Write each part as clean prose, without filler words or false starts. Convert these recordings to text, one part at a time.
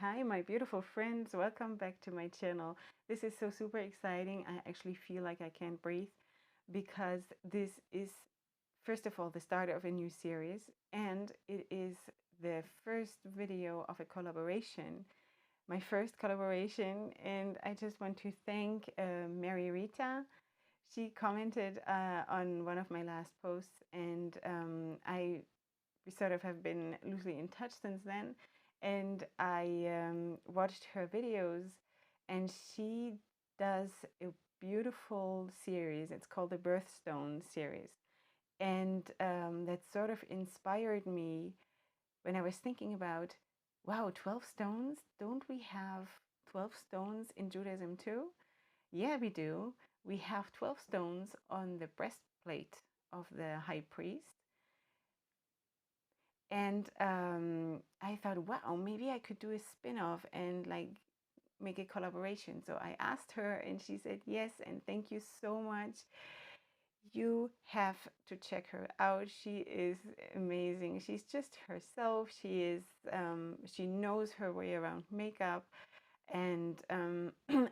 Hi, my beautiful friends. Welcome back to my channel. This is so super exciting. I actually feel like I can't breathe because this is, first of all, the start of a new series, and it is the first video of a collaboration, my first collaboration. And I just want to thank Rita. She commented on one of my last posts, and we sort of have been loosely in touch since then. And I watched her videos, and she does a beautiful series. It's called the Birthstone series. And that sort of inspired me when I was thinking about, wow, 12 stones? Don't we have 12 stones in Judaism too? Yeah, we do. We have 12 stones on the breastplate of the high priest. And I thought, wow, maybe I could do a spin-off and like make a collaboration. So I asked her and she said yes, and thank you so much. You have to check her out. She is amazing. She's just herself. She knows her way around makeup. And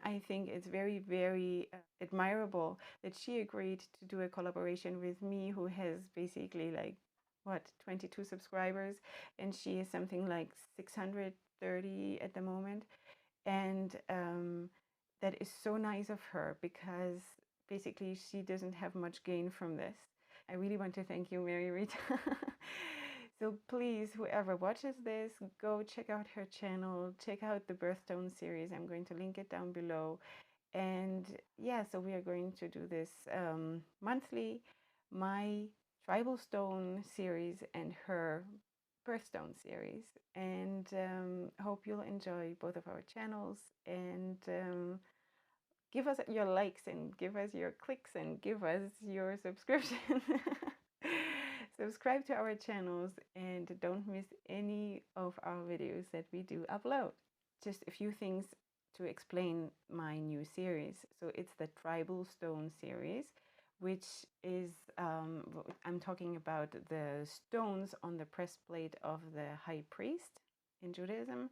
I think it's very, very admirable that she agreed to do a collaboration with me, who has basically like, what, 22 subscribers, and she is something like 630 at the moment. And that is so nice of her, because basically she doesn't have much gain from this. I really want to thank you, Rita. So please, whoever watches this, go check out her channel, check out the Birthstone series. I'm going to link it down below. And yeah, so we are going to do this monthly, my Tribal Stone series and her Birthstone series. And hope you'll enjoy both of our channels, and give us your likes and give us your clicks and give us your subscription. Subscribe to our channels and don't miss any of our videos that we do upload. Just a few things to explain my new series. So it's the Tribal Stone series, which is, I'm talking about the stones on the breastplate of the high priest in Judaism.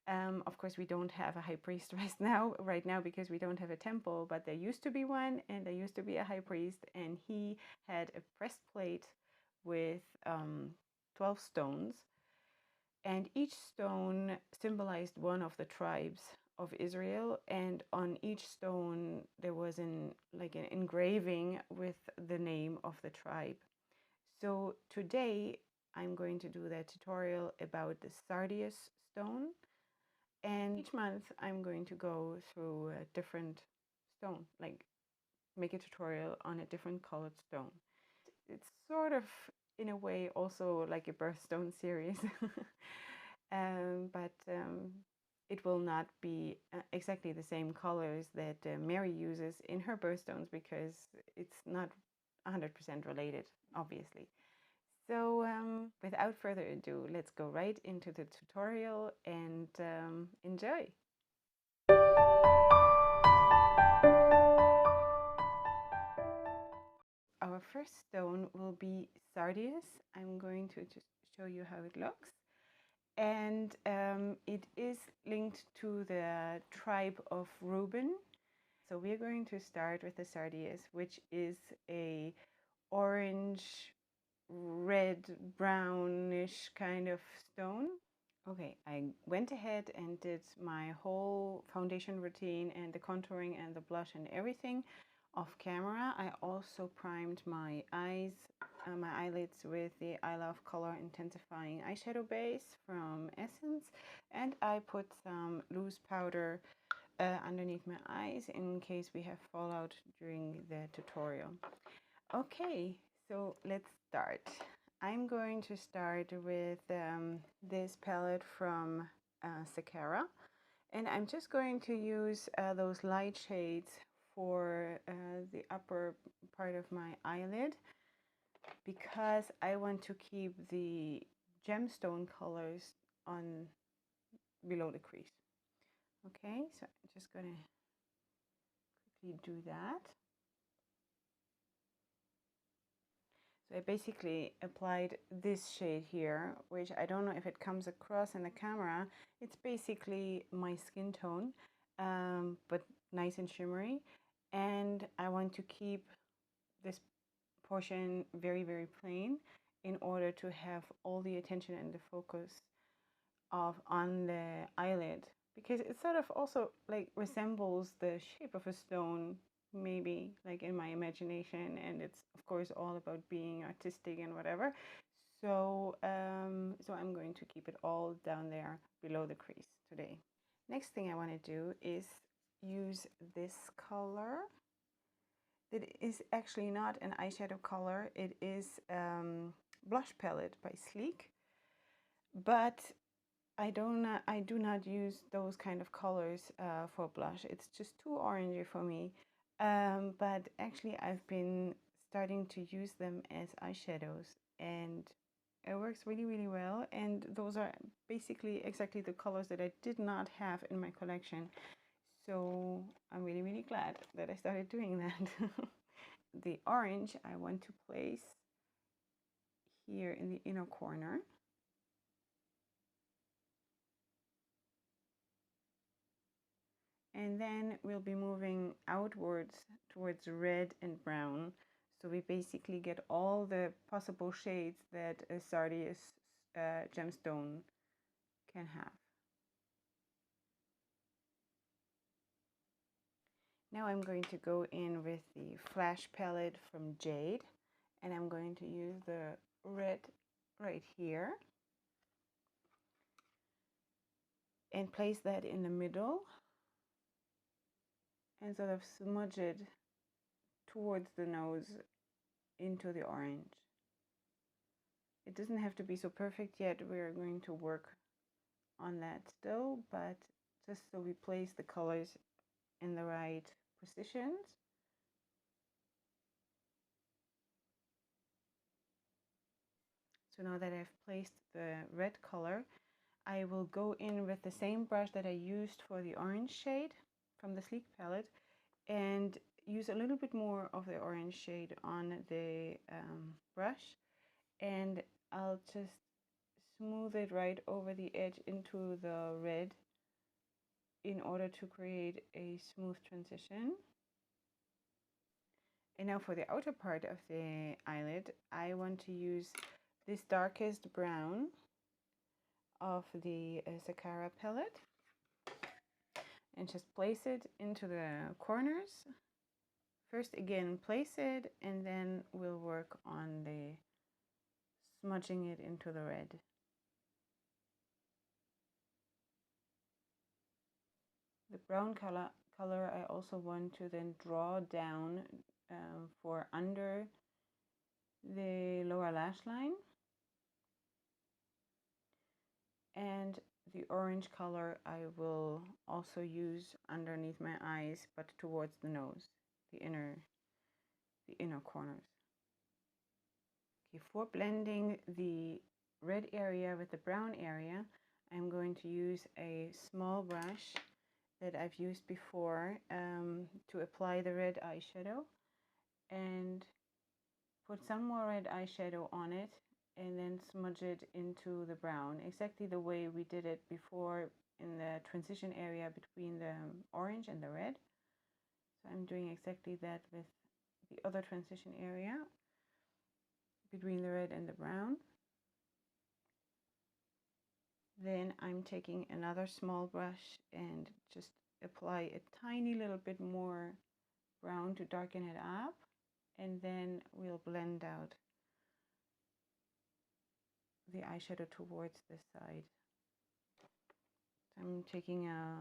Of course, we don't have a high priest right now because we don't have a temple, but there used to be one, and there used to be a high priest, and he had a breastplate with 12 stones, and each stone symbolized one of the tribes of Israel, and on each stone there was an engraving with the name of the tribe. So today I'm going to do the tutorial about the Sardius stone, and each month I'm going to go through a different stone, like make a tutorial on a different colored stone. It's sort of, in a way, also like a birthstone series. But it will not be exactly the same colors that Mary uses in her birthstones, because it's not 100% related, obviously. So without further ado, let's go right into the tutorial and enjoy. Our first stone will be Sardius. I'm going to just show you how it looks. And it is linked to the tribe of Reuben. So we're going to start with the Sardius, which is a orange, red, brownish kind of stone. Okay, I went ahead and did my whole foundation routine and the contouring and the blush and everything off camera. I also primed my eyes, my eyelids with the I Love Color Intensifying eyeshadow base from Essence, and I put some loose powder underneath my eyes in case we have fallout during the tutorial. Okay, so let's start. I'm going to start with this palette from Sacara, and I'm just going to use those light shades for the upper part of my eyelid, because I want to keep the gemstone colors on below the crease. Okay, so I'm just going to quickly do that. So I basically applied this shade here, which I don't know if it comes across in the camera. It's basically my skin tone, but nice and shimmery. And I want to keep this portion very, very plain in order to have all the attention and the focus on the eyelid, because it sort of also like resembles the shape of a stone, maybe, like in my imagination, and it's of course all about being artistic and whatever. So so I'm going to keep it all down there below the crease today. Next thing I want to do is use this color. It is actually not an eyeshadow color. It is blush palette by Sleek, but I do not use those kind of colors for blush. It's just too orangey for me. But actually, I've been starting to use them as eyeshadows, and it works really, really well. And those are basically exactly the colors that I did not have in my collection. So I'm really, really glad that I started doing that. The orange I want to place here in the inner corner. And then we'll be moving outwards towards red and brown. So we basically get all the possible shades that a Sardius gemstone can have. Now I'm going to go in with the Flash palette from Jade, and I'm going to use the red right here and place that in the middle and sort of smudge it towards the nose into the orange. It doesn't have to be so perfect yet. We're going to work on that still, but just so we place the colors in the right positions. So now that I've placed the red color, I will go in with the same brush that I used for the orange shade from the Sleek palette and use a little bit more of the orange shade on the brush, and I'll just smooth it right over the edge into the red in order to create a smooth transition. And now for the outer part of the eyelid, I want to use this darkest brown of the Sacara palette and just place it into the corners. First again, place it, and then we'll work on the smudging it into the red. The brown color I also want to then draw down for under the lower lash line, and the orange color I will also use underneath my eyes, but towards the nose, the inner corners. Okay, for blending the red area with the brown area, I'm going to use a small brush that I've used before to apply the red eyeshadow, and put some more red eyeshadow on it, and then smudge it into the brown, exactly the way we did it before in the transition area between the orange and the red. So I'm doing exactly that with the other transition area between the red and the brown. Then I'm taking another small brush and just apply a tiny little bit more brown to darken it up, and then we'll blend out the eyeshadow towards the side. I'm taking a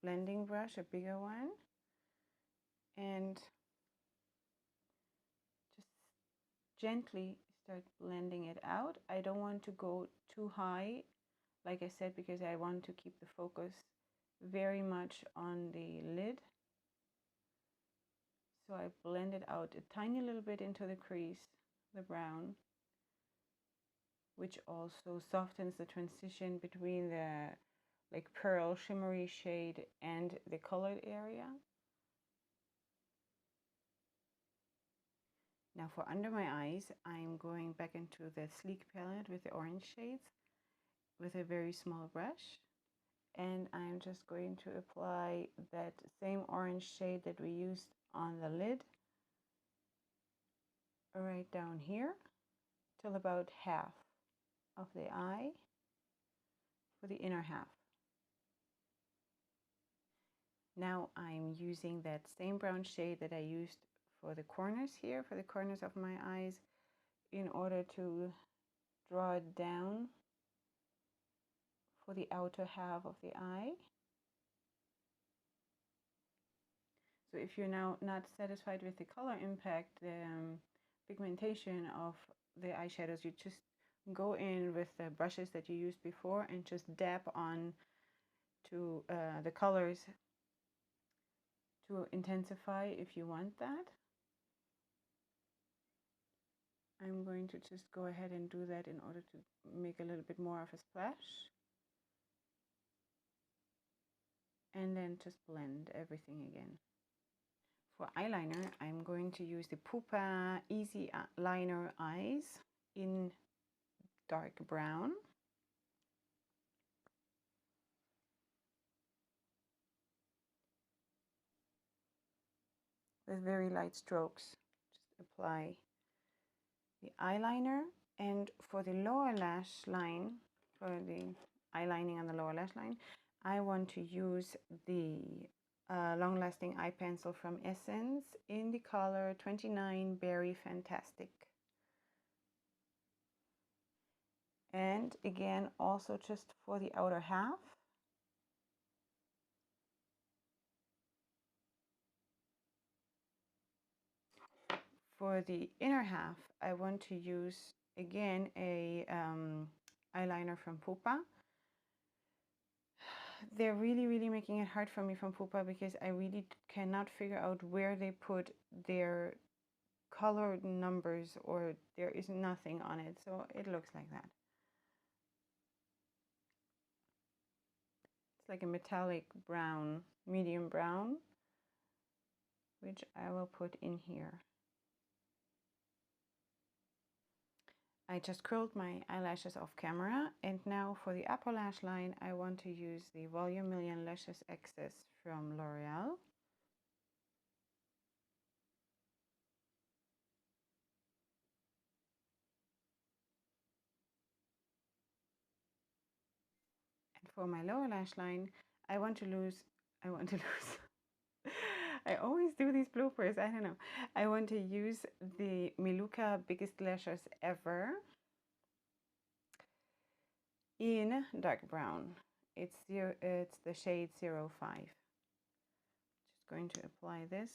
blending brush, a bigger one, and just gently start blending it out. I don't want to go too high, like I said, because I want to keep the focus very much on the lid. So I blend it out a tiny little bit into the crease, the brown, which also softens the transition between the like pearl shimmery shade and the colored area. Now for under my eyes, I'm going back into the Sleek palette with the orange shades with a very small brush. And I'm just going to apply that same orange shade that we used on the lid right down here till about half of the eye for the inner half. Now I'm using that same brown shade that I used for the corners here, for the corners of my eyes, in order to draw it down for the outer half of the eye. So if you're now not satisfied with the color impact, the pigmentation of the eyeshadows, you just go in with the brushes that you used before and just dab on to the colors to intensify if you want that. I'm going to just go ahead and do that in order to make a little bit more of a splash. And then just blend everything again. For eyeliner, I'm going to use the Pupa Easy Liner Eyes in dark brown. With very light strokes, just apply the eyeliner. And for the lower lash line, for the eyelining on the lower lash line, I want to use the long-lasting eye pencil from Essence in the color 29 Berry Fan-Tastic. And again, also just for the outer half. For the inner half, I want to use again a eyeliner from Pupa. They're really making it hard for me from Pupa because I really cannot figure out where they put their color numbers, or there is nothing on it, so it looks like that. It's like a metallic brown, medium brown, which I will put in here. I just curled my eyelashes off camera, and now for the upper lash line, I want to use the Volume Million Lashes Excess from L'Oreal. And for my lower lash line, I want to lose, I always do these bloopers, I don't know. I want to use the Milucca Biggest Lashes Ever in dark brown. It's the shade 05. Just going to apply this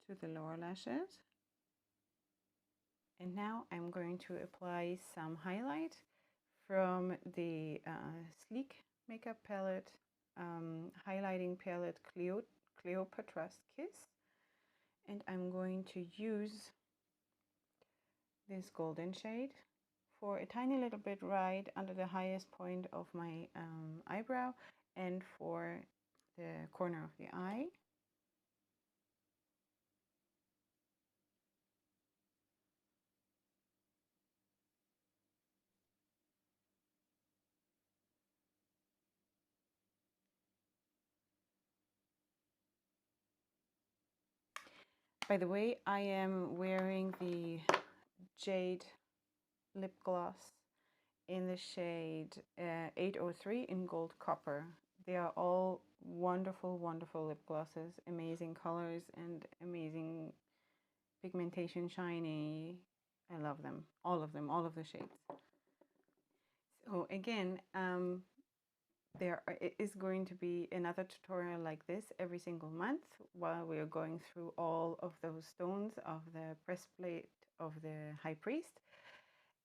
to the lower lashes. And now I'm going to apply some highlight from the Sleek makeup palette, highlighting palette Cleopatra's Kiss. And I'm going to use this golden shade for a tiny little bit right under the highest point of my eyebrow and for the corner of the eye. By the way, I am wearing the Jade lip gloss in the shade 803 in gold copper. They are all wonderful lip glosses, amazing colors and amazing pigmentation, shiny. I love them, all of the shades. So again, there is going to be another tutorial like this every single month while we are going through all of those stones of the breastplate of the High Priest.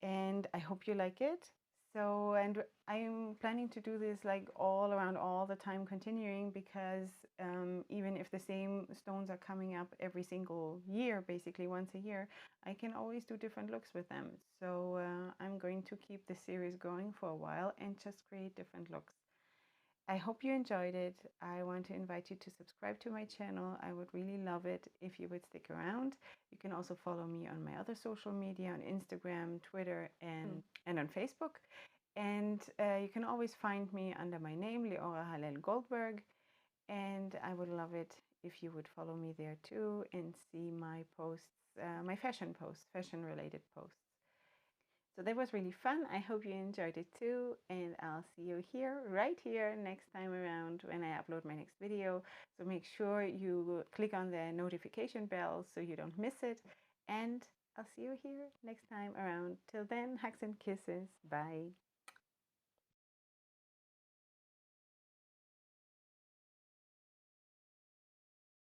And I hope you like it. So, and I'm planning to do this like all around all the time continuing, because even if the same stones are coming up every single year, basically once a year, I can always do different looks with them. So I'm going to keep the series going for a while and just create different looks. I hope you enjoyed it. I want to invite you to subscribe to my channel. I would really love it if you would stick around. You can also follow me on my other social media, on Instagram, Twitter, and on Facebook. And you can always find me under my name, Leora Halel Goldberg. And I would love it if you would follow me there too and see my posts, my fashion posts, fashion related posts. So that was really fun. I hope you enjoyed it too. And I'll see you here, right here, next time around when I upload my next video. So make sure you click on the notification bell so you don't miss it. And I'll see you here next time around. Till then, hugs and kisses. Bye.